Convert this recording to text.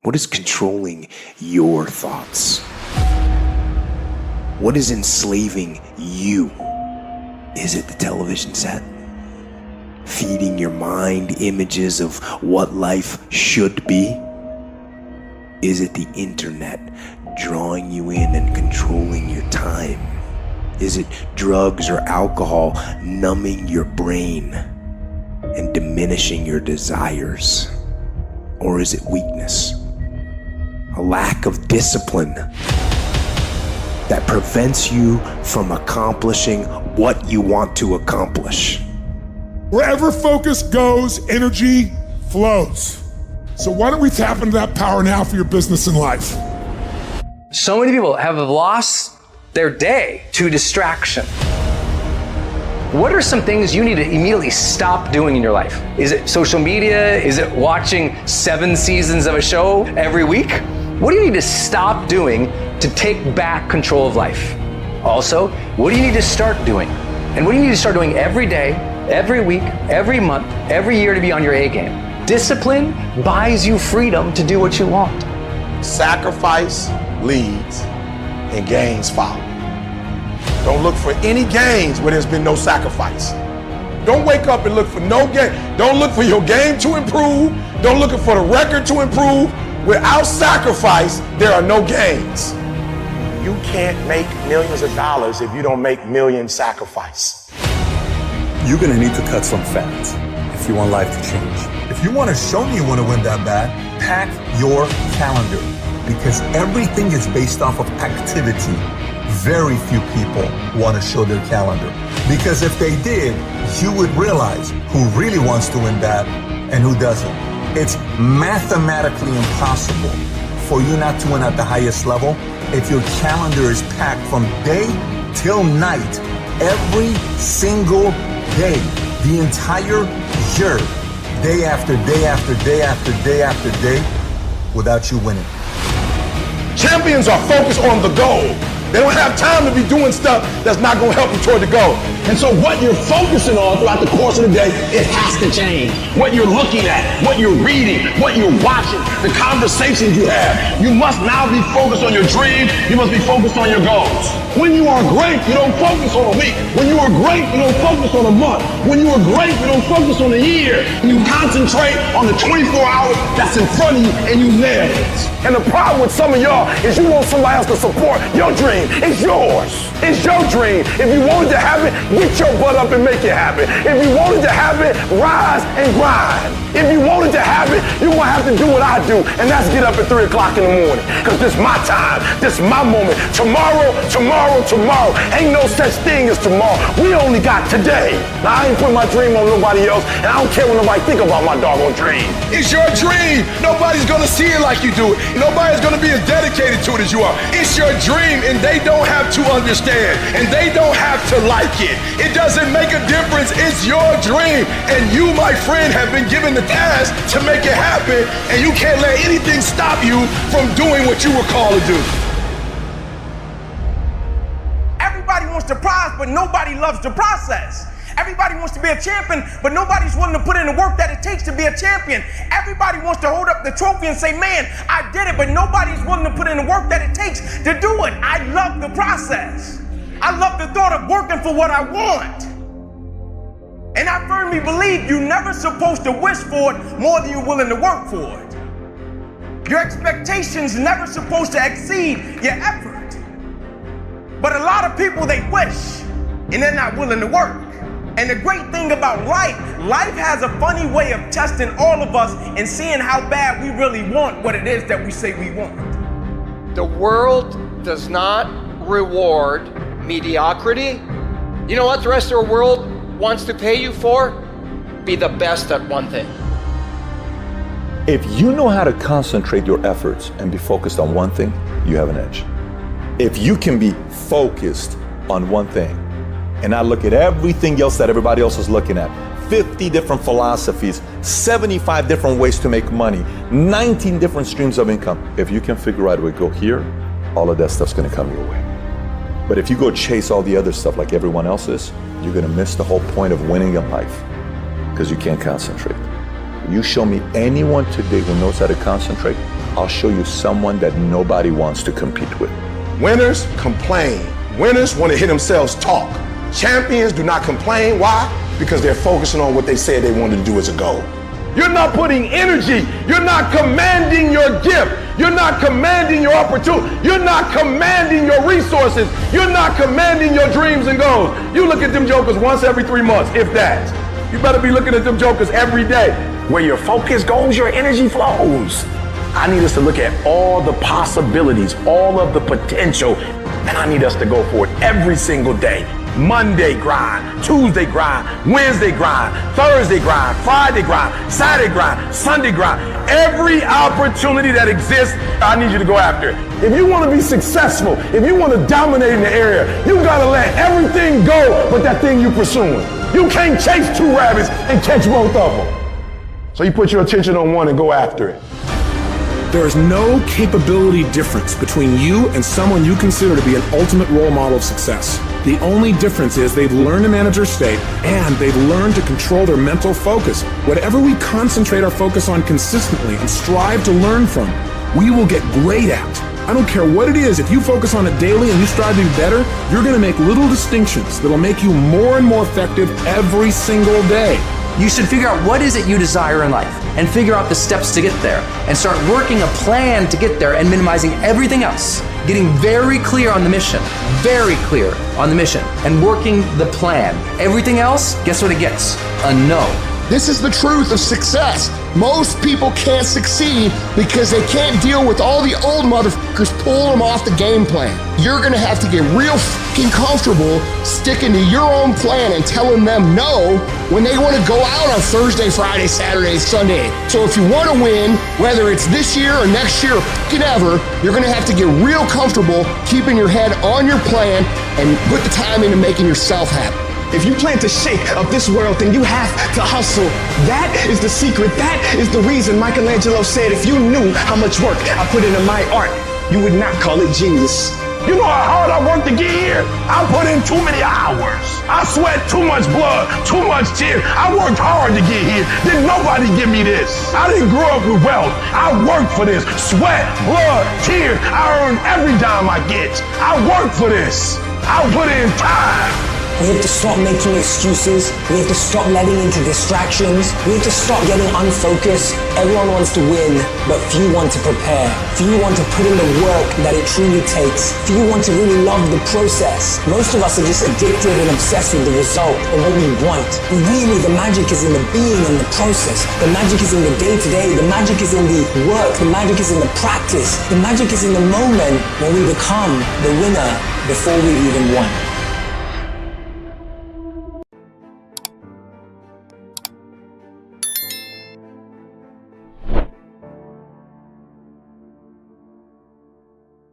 What is controlling your thoughts? What is enslaving you? Is it the television set? Feeding your mind images of what life should be? Is it the internet drawing you in and controlling your time? Is it drugs or alcohol numbing your brain and diminishing your desires? Or is it weakness? A lack of discipline that prevents you from accomplishing what you want to accomplish. Wherever focus goes, energy flows. So why don't we tap into that power now for your business and life? So many people have lost their day to distraction. What are some things you need to immediately stop doing in your life? Is it social media? Is it watching 7 seasons of a show every week? What do you need to stop doing to take back control of life? Also, what do you need to start doing? And what do you need to start doing every day, every week, every month, every year to be on your A game? Discipline buys you freedom to do what you want. Sacrifice leads and gains follow. Don't look for any gains where there's been no sacrifice. Don't wake up and look for no gain. Don't look for your game to improve. Don't look for the record to improve. Without sacrifice, there are no gains. You can't make millions of dollars if you don't make millions sacrifice. You're gonna need to cut some fat if you want life to change. If you wanna show me you wanna win that bad, pack your calendar, because everything is based off of activity. Very few people wanna show their calendar, because if they did, you would realize who really wants to win bad and who doesn't. It's mathematically impossible for you not to win at the highest level if your calendar is packed from day till night, every single day, the entire year, day after day after day after day after day, without you winning. Champions are focused on the goal. They don't have time to be doing stuff that's not going to help you toward the goal. And so what you're focusing on throughout the course of the day, it has to change. What you're looking at, what you're reading, what you're watching, the conversations you have. You must now be focused on your dreams. You must be focused on your goals. When you are great, you don't focus on a week. When you are great, you don't focus on a month. When you are great, you don't focus on a year. You concentrate on the 24 hours that's in front of you and you nail it. And the problem with some of y'all is you want somebody else to support your dream. It's yours. It's your dream. If you wanted to have it, get your butt up and make it happen. If you wanted to have it, rise and grind. If you wanted to have it, you're going to have to do what I do, and that's get up at 3 o'clock in the morning, because this is my time. This is my moment. Tomorrow. Ain't no such thing as tomorrow. We only got today. Now, I ain't putting my dream on nobody else, and I don't care what nobody think about my doggone dream. It's your dream. Nobody's going to see it like you do it. Nobody's going to be as dedicated to it as you are. It's your dream, and they don't have to understand, and they don't have to like it. It doesn't make a difference. It's your dream, and you, my friend, have been given the task to make it happen, and you can't let anything stop you from doing what you were called to do. Everybody wants the prize, but nobody loves the process. Everybody wants to be a champion, but nobody's willing to put in the work that it takes to be a champion. Everybody wants to hold up the trophy and say, man, I did it, but nobody's willing to put in the work that it takes to do it. I love the process. I love the thought of working for what I want. And I firmly believe you're never supposed to wish for it more than you're willing to work for it. Your expectations never supposed to exceed your effort. But a lot of people, they wish, and they're not willing to work. And the great thing about life has a funny way of testing all of us and seeing how bad we really want what it is that we say we want. The world does not reward mediocrity. You know what the rest of the world wants to pay you for? Be the best at one thing. If you know how to concentrate your efforts and be focused on one thing, you have an edge. If you can be focused on one thing and not look at everything else that everybody else is looking at, 50 different philosophies, 75 different ways to make money, 19 different streams of income. If you can figure out a way to go here, all of that stuff's gonna come your way. But if you go chase all the other stuff like everyone else is, you're gonna miss the whole point of winning in life, because you can't concentrate. You show me anyone today who knows how to concentrate, I'll show you someone that nobody wants to compete with. Winners complain. Winners want to hear themselves talk. Champions do not complain. Why? Because they're focusing on what they said they wanted to do as a goal. You're not putting energy. You're not commanding your gift. You're not commanding your opportunity. You're not commanding your resources. You're not commanding your dreams and goals. You look at them jokers once every 3 months, if that. You better be looking at them jokers every day. Where your focus goes, your energy flows. I need us to look at all the possibilities, all of the potential, and I need us to go for it every single day. Monday grind, Tuesday grind, Wednesday grind, Thursday grind, Friday grind, Saturday grind, Sunday grind. Every opportunity that exists, I need you to go after it. If you want to be successful, if you want to dominate in the area, you got to let everything go but that thing you're pursuing. You can't chase 2 rabbits and catch both of them. So you put your attention on one and go after it. There is no capability difference between you and someone you consider to be an ultimate role model of success. The only difference is they've learned to manage their state and they've learned to control their mental focus. Whatever we concentrate our focus on consistently and strive to learn from, we will get great at. I don't care what it is, if you focus on it daily and you strive to be better, you're going to make little distinctions that'll make you more and more effective every single day. You should figure out what is it you desire in life and figure out the steps to get there and start working a plan to get there and minimizing everything else. Getting very clear on the mission, and working the plan. Everything else, guess what it gets? A no. This is the truth of success. Most people can't succeed because they can't deal with all the old motherfuckers pulling them off the game plan. You're gonna have to get real fucking comfortable sticking to your own plan and telling them no when they wanna go out on Thursday, Friday, Saturday, Sunday. So if you wanna win, whether it's this year or next year or fucking ever, you're gonna have to get real comfortable keeping your head on your plan and put the time into making yourself happy. If you plan to shake up this world, then you have to hustle. That is the secret. That is the reason Michelangelo said, if you knew how much work I put into my art, you would not call it genius. You know how hard I worked to get here? I put in too many hours. I sweat too much blood, too much tears. I worked hard to get here. Didn't nobody give me this. I didn't grow up with wealth. I worked for this. Sweat, blood, tears. I earn every dime I get. I worked for this. I put in time. We have to stop making excuses. We have to stop letting into distractions. We have to stop getting unfocused. Everyone wants to win, but few want to prepare. Few want to put in the work that it truly takes. Few want to really love the process. Most of us are just addicted and obsessed with the result and what we want. But really, the magic is in the being and the process. The magic is in the day-to-day. The magic is in the work. The magic is in the practice. The magic is in the moment when we become the winner before we even won.